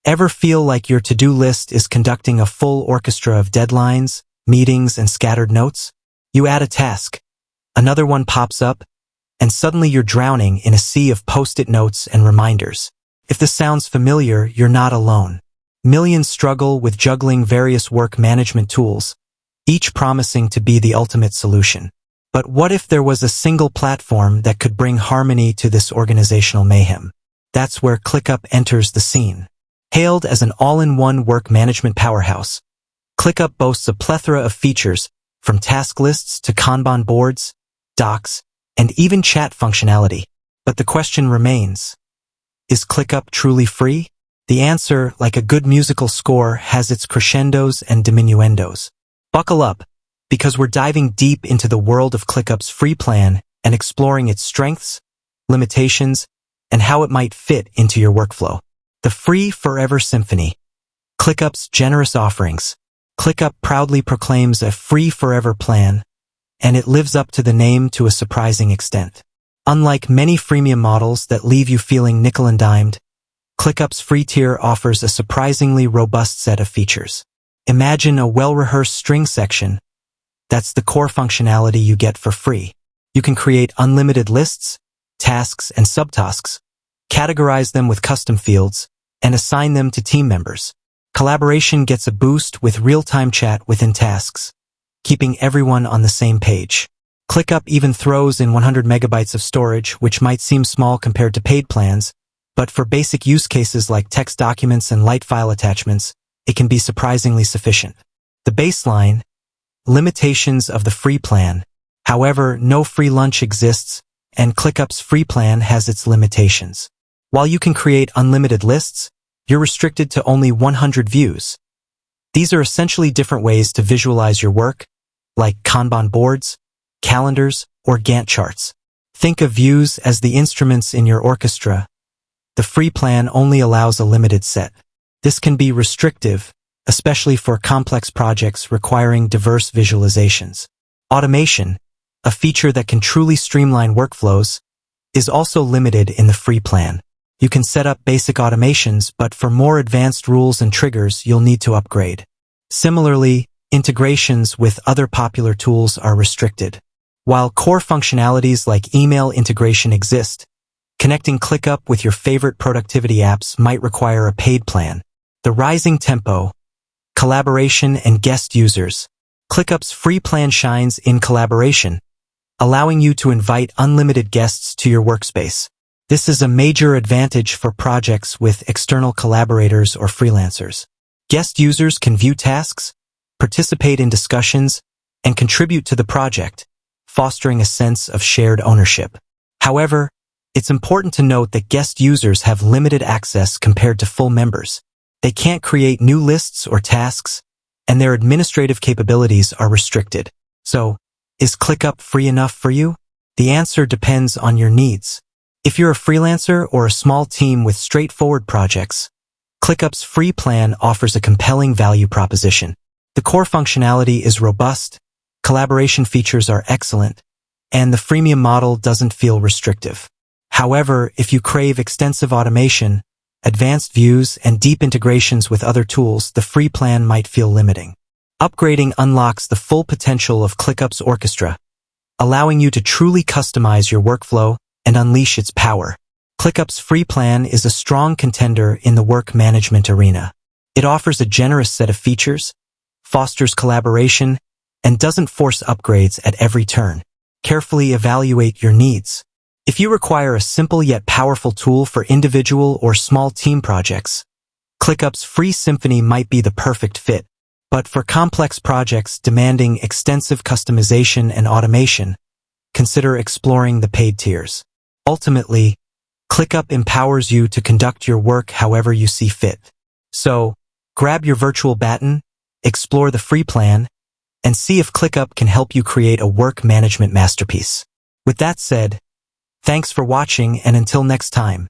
Ever feel like your to-do list is conducting a full orchestra of deadlines, meetings, and scattered notes? You add a task, another one pops up, and suddenly you're drowning in a sea of post-it notes and reminders. If this sounds familiar, you're not alone. Millions struggle with juggling various work management tools, each promising to be the ultimate solution. But what if there was a single platform that could bring harmony to this organizational mayhem? That's where ClickUp enters the scene. Hailed as an all-in-one work management powerhouse, ClickUp boasts a plethora of features, from task lists to Kanban boards, docs, and even chat functionality. But the question remains, is ClickUp truly free? The answer, like a good musical score, has its crescendos and diminuendos. Buckle up, because we're diving deep into the world of ClickUp's free plan and exploring its strengths, limitations, and how it might fit into your workflow. The Free Forever Symphony. ClickUp's generous offerings. ClickUp proudly proclaims a free forever plan, and it lives up to the name to a surprising extent. Unlike many freemium models that leave you feeling nickel and dimed, ClickUp's free tier offers a surprisingly robust set of features. Imagine a well-rehearsed string section. That's the core functionality you get for free. You can create unlimited lists, tasks, and subtasks, categorize them with custom fields, and assign them to team members. Collaboration gets a boost with real-time chat within tasks, keeping everyone on the same page. ClickUp even throws in 100 megabytes of storage, which might seem small compared to paid plans, but for basic use cases like text documents and light file attachments, it can be surprisingly sufficient. The baseline, limitations of the free plan. However, no free lunch exists, and ClickUp's free plan has its limitations. While you can create unlimited lists, you're restricted to only 100 views. These are essentially different ways to visualize your work, like Kanban boards, calendars, or Gantt charts. Think of views as the instruments in your orchestra. The free plan only allows a limited set. This can be restrictive, especially for complex projects requiring diverse visualizations. Automation, a feature that can truly streamline workflows, is also limited in the free plan. You can set up basic automations, but for more advanced rules and triggers, you'll need to upgrade. Similarly, integrations with other popular tools are restricted. While core functionalities like email integration exist, connecting ClickUp with your favorite productivity apps might require a paid plan. The rising tempo, collaboration, and guest users. ClickUp's free plan shines in collaboration, allowing you to invite unlimited guests to your workspace. This is a major advantage for projects with external collaborators or freelancers. Guest users can view tasks, participate in discussions, and contribute to the project, fostering a sense of shared ownership. However, it's important to note that guest users have limited access compared to full members. They can't create new lists or tasks, and their administrative capabilities are restricted. So, is ClickUp free enough for you? The answer depends on your needs. If you're a freelancer or a small team with straightforward projects, ClickUp's free plan offers a compelling value proposition. The core functionality is robust, collaboration features are excellent, and the freemium model doesn't feel restrictive. However, if you crave extensive automation, advanced views, and deep integrations with other tools, the free plan might feel limiting. Upgrading unlocks the full potential of ClickUp's orchestra, allowing you to truly customize your workflow and unleash its power. ClickUp's free plan is a strong contender in the work management arena. It offers a generous set of features, fosters collaboration, and doesn't force upgrades at every turn. Carefully evaluate your needs. If you require a simple yet powerful tool for individual or small team projects, ClickUp's free Symphony might be the perfect fit. But for complex projects demanding extensive customization and automation, consider exploring the paid tiers. Ultimately, ClickUp empowers you to conduct your work however you see fit. So, grab your virtual baton, explore the free plan, and see if ClickUp can help you create a work management masterpiece. With that said, thanks for watching, and until next time.